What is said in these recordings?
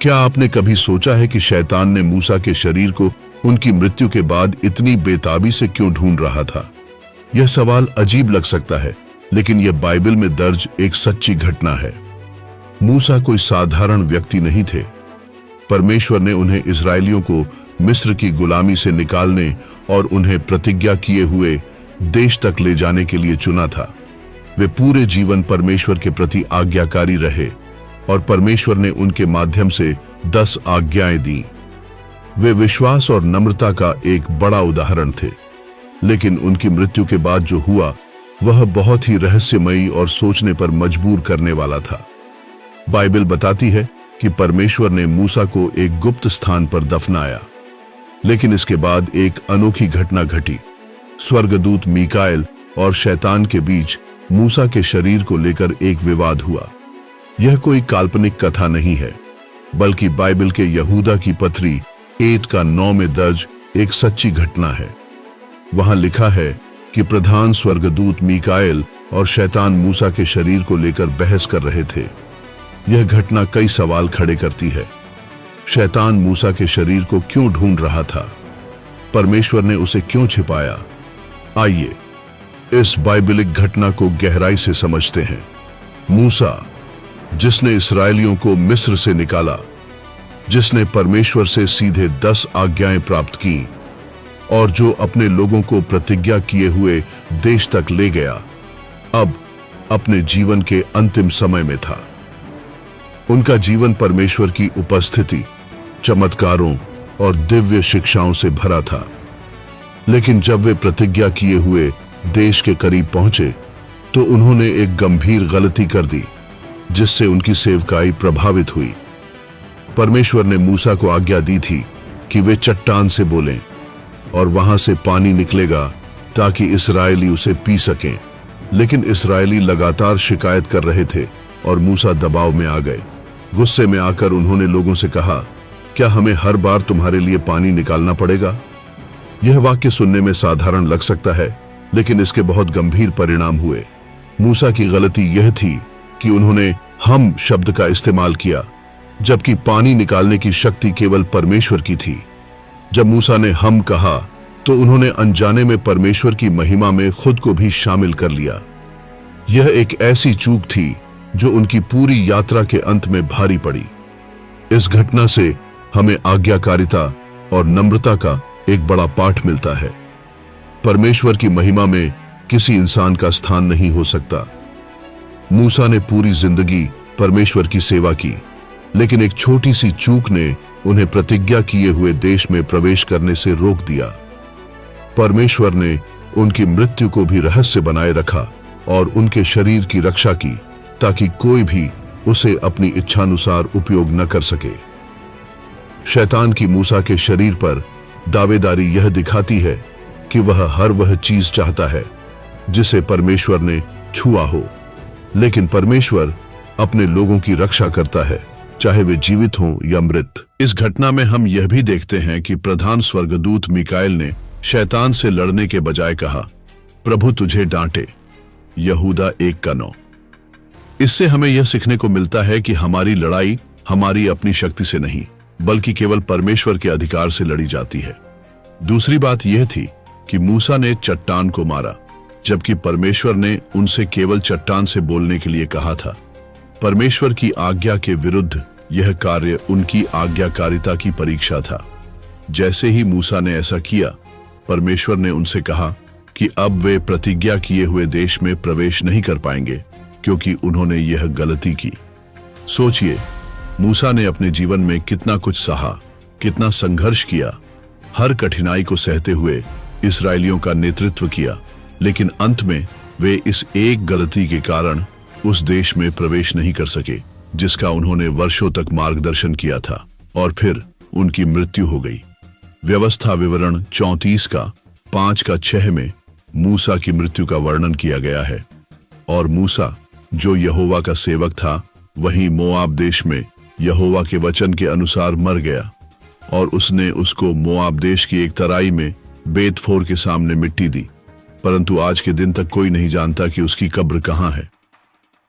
क्या आपने कभी सोचा है कि शैतान ने मूसा के शरीर को उनकी मृत्यु के बाद इतनी बेताबी से क्यों ढूंढ रहा था? यह सवाल अजीब लग सकता है, लेकिन यह बाइबल में दर्ज एक सच्ची घटना है। मूसा कोई साधारण व्यक्ति नहीं थे। परमेश्वर ने उन्हें इस्राएलियों को मिस्र की गुलामी से निकालने और उन्हें प्रतिज्ञा किए हुए देश तक ले जाने के लिए चुना था। वे पूरे जीवन परमेश्वर के प्रति आज्ञाकारी रहे और परमेश्वर ने उनके माध्यम से 10 आज्ञाएं दी। वे विश्वास और नम्रता का एक बड़ा उदाहरण थे, लेकिन उनकी मृत्यु के बाद जो हुआ वह बहुत ही रहस्यमयी और सोचने पर मजबूर करने वाला था। बाइबल बताती है कि परमेश्वर ने मूसा को एक गुप्त स्थान पर दफनाया, लेकिन इसके बाद एक अनोखी घटना घटी। स्वर्गदूत मीकाएल और शैतान के बीच मूसा के शरीर को लेकर एक विवाद हुआ। यह कोई काल्पनिक कथा नहीं है, बल्कि बाइबल के यहूदा की पत्री 8:9 में दर्ज एक सच्ची घटना है। वहां लिखा है कि प्रधान स्वर्गदूत मीकाएल और शैतान मूसा के शरीर को लेकर बहस कर रहे थे। यह घटना कई सवाल खड़े करती है। शैतान मूसा के शरीर को क्यों ढूंढ रहा था? परमेश्वर ने उसे क्यों छिपाया? आइए इस बाइबलिक घटना को गहराई से समझते हैं। मूसा, जिसने इस्राएलियों को मिस्र से निकाला, जिसने परमेश्वर से सीधे 10 आज्ञाएं प्राप्त की और जो अपने लोगों को प्रतिज्ञा किए हुए देश तक ले गया, अब अपने जीवन के अंतिम समय में था। उनका जीवन परमेश्वर की उपस्थिति, चमत्कारों और दिव्य शिक्षाओं से भरा था। लेकिन जब वे प्रतिज्ञा किए हुए देश के करीब पहुंचे तो उन्होंने एक गंभीर गलती कर दी, जिससे उनकी सेवकाई प्रभावित हुई। परमेश्वर ने मूसा को आज्ञा दी थी कि वे चट्टान से बोलें और वहां से पानी निकलेगा ताकि इस्राएली उसे पी सकें। लेकिन इस्राएली लगातार शिकायत कर रहे थे और मूसा दबाव में आ गए। गुस्से में आकर उन्होंने लोगों से कहा, क्या हमें हर बार तुम्हारे लिए पानी निकालना पड़ेगा? यह वाक्य सुनने में साधारण लग सकता है, लेकिन इसके बहुत गंभीर परिणाम हुए। मूसा की गलती यह थी कि उन्होंने हम शब्द का इस्तेमाल किया, जबकि पानी निकालने की शक्ति केवल परमेश्वर की थी। जब मूसा ने हम कहा तो उन्होंने अनजाने में परमेश्वर की महिमा में खुद को भी शामिल कर लिया। यह एक ऐसी चूक थी जो उनकी पूरी यात्रा के अंत में भारी पड़ी। इस घटना से हमें आज्ञाकारिता और नम्रता का एक बड़ा पाठ मिलता है। परमेश्वर की महिमा में किसी इंसान का स्थान नहीं हो सकता। मूसा ने पूरी जिंदगी परमेश्वर की सेवा की, लेकिन एक छोटी सी चूक ने उन्हें प्रतिज्ञा किए हुए देश में प्रवेश करने से रोक दिया। परमेश्वर ने उनकी मृत्यु को भी रहस्य बनाए रखा और उनके शरीर की रक्षा की, ताकि कोई भी उसे अपनी इच्छानुसार उपयोग न कर सके। शैतान की मूसा के शरीर पर दावेदारी यह दिखाती है कि वह हर वह चीज चाहता है जिसे परमेश्वर ने छुआ हो, लेकिन परमेश्वर अपने लोगों की रक्षा करता है, चाहे वे जीवित हों या मृत। इस घटना में हम यह भी देखते हैं कि प्रधान स्वर्गदूत मीकाएल ने शैतान से लड़ने के बजाय कहा, प्रभु तुझे डांटे। यहूदा 1:9। इससे हमें यह सीखने को मिलता है कि हमारी लड़ाई हमारी अपनी शक्ति से नहीं, बल्कि केवल परमेश्वर के अधिकार से लड़ी जाती है। दूसरी बात यह थी कि मूसा ने चट्टान को मारा, जबकि परमेश्वर ने उनसे केवल चट्टान से बोलने के लिए कहा था। परमेश्वर की आज्ञा के विरुद्ध यह कार्य उनकी आज्ञाकारिता की परीक्षा था। जैसे ही मूसा ने ऐसा किया, परमेश्वर ने उनसे कहा कि अब वे प्रतिज्ञा किए हुए देश में प्रवेश नहीं कर पाएंगे, क्योंकि उन्होंने यह गलती की। सोचिए, मूसा ने अपने जीवन में कितना कुछ सहा, कितना संघर्ष किया, हर कठिनाई को सहते हुए इस्राएलियों का नेतृत्व किया, लेकिन अंत में वे इस एक गलती के कारण उस देश में प्रवेश नहीं कर सके, जिसका उन्होंने वर्षों तक मार्गदर्शन किया था, और फिर उनकी मृत्यु हो गई। व्यवस्था विवरण 34:5-6 में मूसा की मृत्यु का वर्णन किया गया है। और मूसा, जो यहोवा का सेवक था, वहीं मोआब देश में यहोवा के वचन के अनुसार मर गया, और उसने उसको मोआब देश की एक तराई में बेतफोर के सामने मिट्टी दी, परंतु आज के दिन तक कोई नहीं जानता कि उसकी कब्र कहाँ है।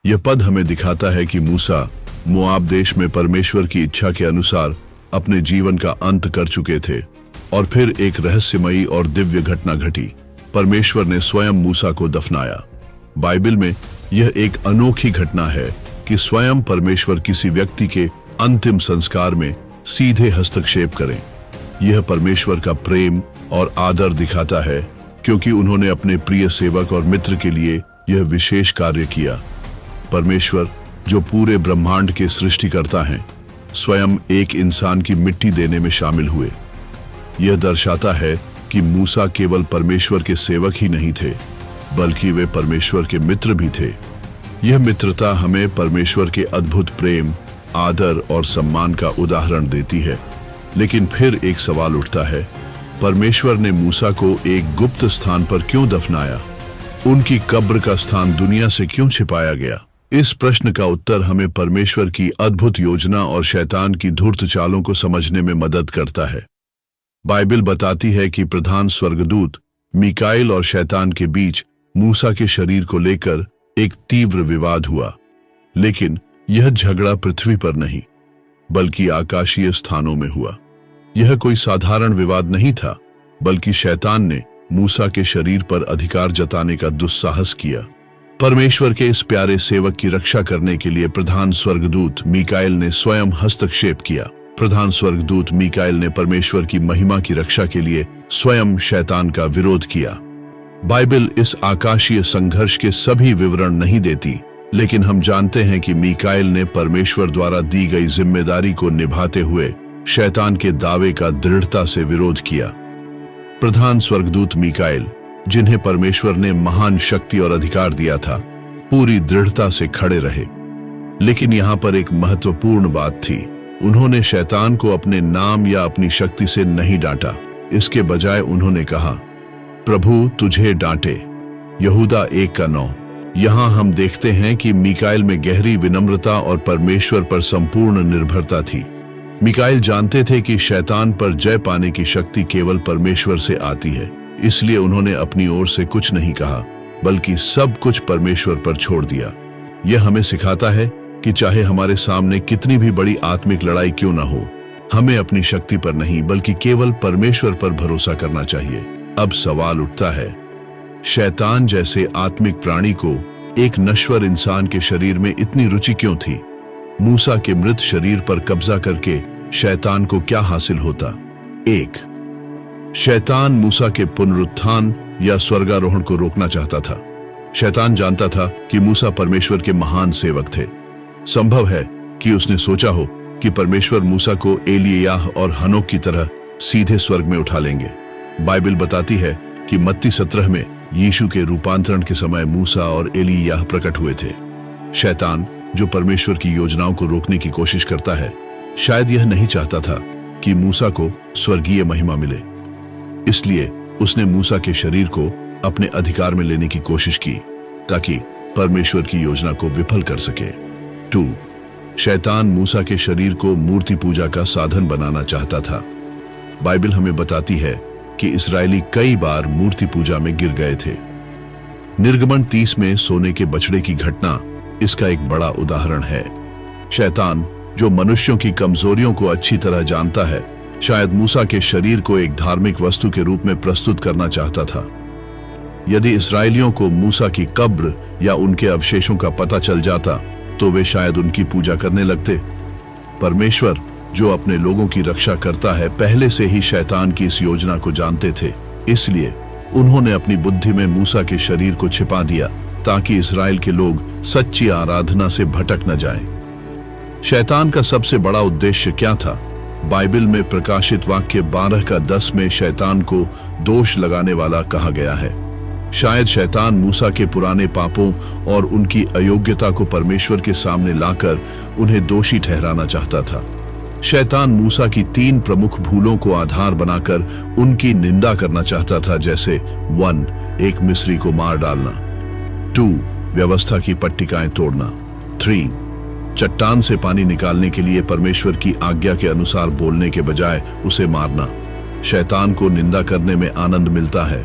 यह पद हमें दिखाता है कि मूसा मोआब देश में परमेश्वर की इच्छा के अनुसार अपने जीवन का अंत कर चुके थे। और फिर एक रहस्यमयी और दिव्य घटना घटी। परमेश्वर ने स्वयं मूसा को दफनाया। बाइबल में यह एक अनोखी घटना है कि स्वयं परमेश्वर किसी व्यक्ति के अंतिम संस्कार में सीधे हस्तक्षेप करें। यह परमेश्वर का प्रेम और आदर दिखाता है, क्योंकि उन्होंने अपने प्रिय सेवक और मित्र के लिए यह विशेष कार्य किया। परमेश्वर, जो पूरे ब्रह्मांड के सृष्टिकर्ता हैं, स्वयं एक इंसान की मिट्टी देने में शामिल हुए। यह दर्शाता है कि मूसा केवल परमेश्वर के सेवक ही नहीं थे, बल्कि वे परमेश्वर के मित्र भी थे। यह मित्रता हमें परमेश्वर के अद्भुत प्रेम, आदर और सम्मान का उदाहरण देती है। लेकिन फिर एक सवाल उठता है, परमेश्वर ने मूसा को एक गुप्त स्थान पर क्यों दफनाया? उनकी कब्र का स्थान दुनिया से क्यों छिपाया गया? इस प्रश्न का उत्तर हमें परमेश्वर की अद्भुत योजना और शैतान की धूर्त चालों को समझने में मदद करता है। बाइबल बताती है कि प्रधान स्वर्गदूत मीकाईल और शैतान के बीच मूसा के शरीर को लेकर एक तीव्र विवाद हुआ। लेकिन यह झगड़ा पृथ्वी पर नहीं, बल्कि आकाशीय स्थानों में हुआ। यह कोई साधारण विवाद नहीं था, बल्कि शैतान ने मूसा के शरीर पर अधिकार जताने का दुस्साहस किया। परमेश्वर के इस प्यारे सेवक की रक्षा करने के लिए प्रधान स्वर्गदूत मीकाईल ने स्वयं हस्तक्षेप किया। प्रधान स्वर्गदूत मीकाईल ने परमेश्वर की महिमा की रक्षा के लिए स्वयं शैतान का विरोध किया। बाइबल इस आकाशीय संघर्ष के सभी विवरण नहीं देती, लेकिन हम जानते हैं कि मीकाईल ने परमेश्वर द्वारा दी गई जिम्मेदारी को निभाते हुए शैतान के दावे का दृढ़ता से विरोध किया। प्रधान स्वर्गदूत मीकाईल, जिन्हें परमेश्वर ने महान शक्ति और अधिकार दिया था, पूरी दृढ़ता से खड़े रहे। लेकिन यहाँ पर एक महत्वपूर्ण बात थी। उन्होंने शैतान को अपने नाम या अपनी शक्ति से नहीं डांटा। इसके बजाय उन्होंने कहा, प्रभु तुझे डांटे। यहूदा 1:9। यहाँ हम देखते हैं कि मीकाईल में गहरी विनम्रता और परमेश्वर पर संपूर्ण निर्भरता थी। मीकाईल जानते थे कि शैतान पर जय पाने की शक्ति केवल परमेश्वर से आती है, इसलिए उन्होंने अपनी ओर से कुछ नहीं कहा, बल्कि सब कुछ परमेश्वर पर छोड़ दिया। यह हमें सिखाता है कि चाहे हमारे सामने कितनी भी बड़ी आत्मिक लड़ाई क्यों न हो, हमें अपनी शक्ति पर नहीं बल्कि केवल परमेश्वर पर भरोसा करना चाहिए। अब सवाल उठता है, शैतान जैसे आत्मिक प्राणी को एक नश्वर इंसान के शरीर में इतनी रुचि क्यों थी? मूसा के मृत शरीर पर कब्जा करके शैतान को क्या हासिल होता? 1. शैतान मूसा के पुनरुत्थान या स्वर्गारोहण को रोकना चाहता था। शैतान जानता था कि मूसा परमेश्वर के महान सेवक थे। संभव है कि उसने सोचा हो कि परमेश्वर मूसा को एलियाह और हनोक की तरह सीधे स्वर्ग में उठा लेंगे। बाइबल बताती है कि मत्ती 17 में यीशु के रूपांतरण के समय मूसा और एलियाह प्रकट हुए थे। शैतान, जो परमेश्वर की योजनाओं को रोकने की कोशिश करता है, शायद यह नहीं चाहता था कि मूसा को स्वर्गीय महिमा मिले। इसलिए उसने मूसा के शरीर को अपने अधिकार में लेने की कोशिश की, ताकि परमेश्वर की योजना को विफल कर सके। 2. शैतान मूसा के शरीर को मूर्ति पूजा का साधन बनाना चाहता था। बाइबल हमें बताती है कि इस्राएली कई बार मूर्ति पूजा में गिर गए थे। निर्गमन 30 में सोने के बछड़े की घटना इसका एक बड़ा उदाहरण है। शैतान, जो मनुष्यों की कमजोरियों को अच्छी तरह जानता है, शायद मूसा के शरीर को एक धार्मिक वस्तु के रूप में प्रस्तुत करना चाहता था। यदि इस्राएलियों को मूसा की कब्र या उनके अवशेषों का पता चल जाता, तो वे शायद उनकी पूजा करने लगते। परमेश्वर, जो अपने लोगों की रक्षा करता है, पहले से ही शैतान की इस योजना को जानते थे। इसलिए उन्होंने अपनी बुद्धि में मूसा के शरीर को छिपा दिया, ताकि इस्राएल के लोग सच्ची आराधना से भटक न जाएं। शैतान का सबसे बड़ा उद्देश्य क्या था? बाइबल में प्रकाशित वाक्य 12:10 में शैतान को दोष लगाने वाला कहा गया है। शायद शैतान मूसा के पुराने पापों और उनकी अयोग्यता को परमेश्वर के सामने लाकर उन्हें दोषी ठहराना चाहता था। शैतान मूसा की 3 प्रमुख भूलों को आधार बनाकर उनकी निंदा करना चाहता था, जैसे 1. एक मिस्री को मार डालना, 2. व्यवस्था की पट्टिकाएं तोड़ना, 3. चट्टान से पानी निकालने के लिए परमेश्वर की आज्ञा के अनुसार बोलने के बजाय उसे मारना। शैतान को निंदा करने में आनंद मिलता है।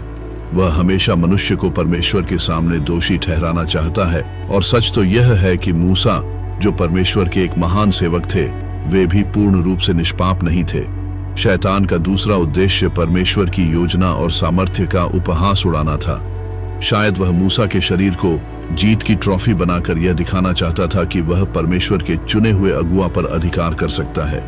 वह हमेशा मनुष्य को परमेश्वर के सामने दोषी ठहराना चाहता है, और सच तो यह है कि मूसा जो परमेश्वर के एक महान सेवक थे, वे भी पूर्ण रूप से निष्पाप नहीं थे। शैतान का दूसरा उद्देश्य परमेश्वर की योजना और सामर्थ्य का उपहास उड़ाना था। शायद वह मूसा के शरीर को जीत की ट्रॉफी बनाकर यह दिखाना चाहता था कि वह परमेश्वर के चुने हुए अगुआ पर अधिकार कर सकता है।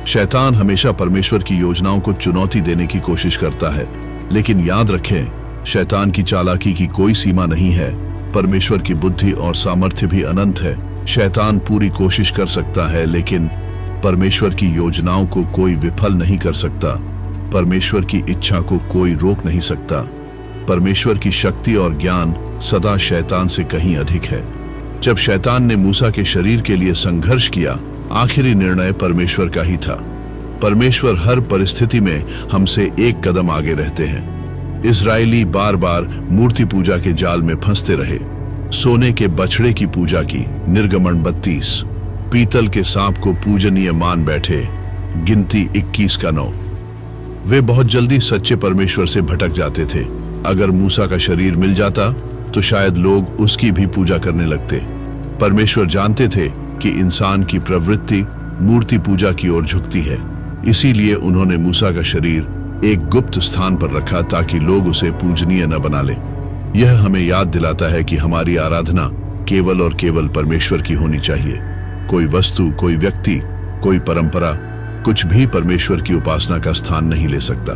शैतान हमेशा परमेश्वर की योजनाओं को चुनौती देने की कोशिश करता है, लेकिन याद रखें, शैतान की चालाकी की कोई सीमा नहीं है। परमेश्वर की बुद्धि और सामर्थ्य भी अनंत है। शैतान पूरी कोशिश कर सकता है, लेकिन परमेश्वर की योजनाओं को कोई विफल नहीं कर सकता। परमेश्वर की इच्छा को कोई रोक नहीं सकता। परमेश्वर की शक्ति और ज्ञान सदा शैतान से कहीं अधिक है। जब शैतान ने मूसा के शरीर के लिए संघर्ष किया, आखिरी निर्णय परमेश्वर का ही था। परमेश्वर हर परिस्थिति में हमसे एक कदम आगे रहते हैं। इजरायली बार बार मूर्ति पूजा के जाल में फंसते रहे। सोने के बछड़े की पूजा की, निर्गमन 32। पीतल के सांप को पूजनीय मान बैठे, गिनती 21 का 9। वे बहुत जल्दी सच्चे परमेश्वर से भटक जाते थे। अगर मूसा का शरीर मिल जाता तो शायद लोग उसकी भी पूजा करने लगते। परमेश्वर जानते थे कि इंसान की प्रवृत्ति मूर्ति पूजा की ओर झुकती है, इसीलिए उन्होंने मूसा का शरीर एक गुप्त स्थान पर रखा ताकि लोग उसे पूजनीय न बना ले। यह हमें याद दिलाता है कि हमारी आराधना केवल और केवल परमेश्वर की होनी चाहिए। कोई वस्तु, कोई व्यक्ति, कोई परंपरा, कुछ भी परमेश्वर की उपासना का स्थान नहीं ले सकता।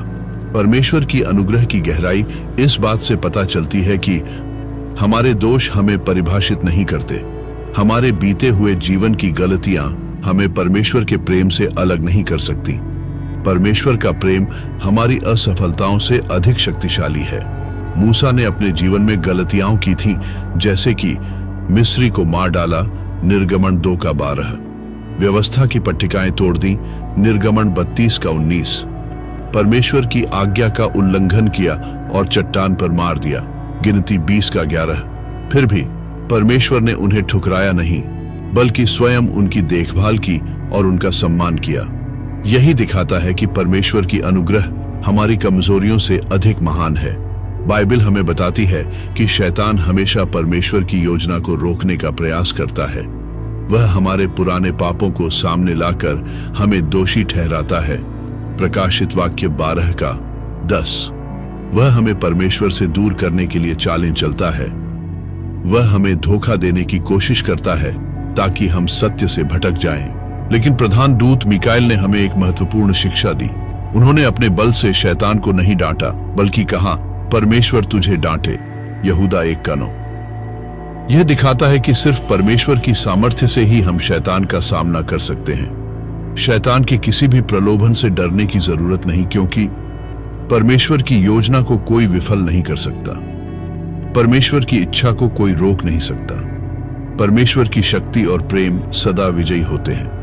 परमेश्वर की अनुग्रह की गहराई इस बात से पता चलती है कि हमारे दोष हमें परिभाषित नहीं करते। हमारे बीते हुए जीवन की गलतियां हमें परमेश्वर के प्रेम से अलग नहीं कर सकती। परमेश्वर का प्रेम हमारी असफलताओं से अधिक शक्तिशाली है। मूसा ने अपने जीवन में गलतियां की थीं, जैसे कि मिस्री को मार डाला, निर्गमन 2 का 12। व्यवस्था की पट्टिकाएं तोड़ दी, निर्गमन 32 का 19। परमेश्वर की आज्ञा का उल्लंघन किया और चट्टान पर मार दिया, गिनती 20 का 11। फिर भी परमेश्वर ने उन्हें ठुकराया नहीं, बल्कि स्वयं उनकी देखभाल की और उनका सम्मान किया। यही दिखाता है कि परमेश्वर की अनुग्रह हमारी कमजोरियों से अधिक महान है। बाइबल हमें बताती है कि शैतान हमेशा परमेश्वर की योजना को रोकने का प्रयास करता है। वह हमारे पुराने पापों को सामने लाकर हमें दोषी ठहराता है। प्रकाशित वाक्य 12 का 10। वह हमें परमेश्वर से दूर करने के लिए चालें चलता है। वह हमें धोखा देने की कोशिश करता है ताकि हम सत्य से भटक जाएं। लेकिन प्रधान दूत मिकाएल ने हमें एक महत्वपूर्ण शिक्षा दी। उन्होंने अपने बल से शैतान को नहीं डांटा, बल्कि कहा, परमेश्वर तुझे डांटे, यहूदा 1 का 9। यह दिखाता है कि सिर्फ परमेश्वर की सामर्थ्य से ही हम शैतान का सामना कर सकते हैं। शैतान के किसी भी प्रलोभन से डरने की जरूरत नहीं, क्योंकि परमेश्वर की योजना को कोई विफल नहीं कर सकता। परमेश्वर की इच्छा को कोई रोक नहीं सकता। परमेश्वर की शक्ति और प्रेम सदा विजयी होते हैं।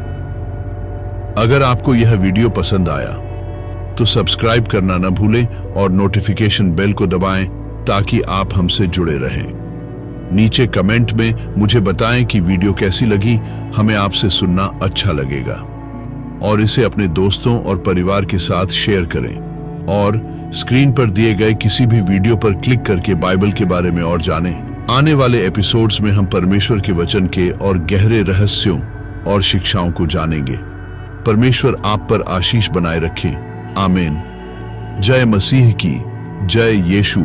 अगर आपको यह वीडियो पसंद आया तो सब्सक्राइब करना न भूलें और नोटिफिकेशन बेल को दबाएं ताकि आप हमसे जुड़े रहें। नीचे कमेंट में मुझे बताएं कि वीडियो कैसी लगी। हमें आपसे सुनना अच्छा लगेगा। और इसे अपने दोस्तों और परिवार के साथ शेयर करें। और स्क्रीन पर दिए गए किसी भी वीडियो पर क्लिक करके बाइबल के बारे में और जानें। आने वाले एपिसोड्स में हम परमेश्वर के वचन के और गहरे रहस्यों और शिक्षाओं को जानेंगे। परमेश्वर आप पर आशीष बनाए रखे। आमीन। जय मसीह की जय। यीशु।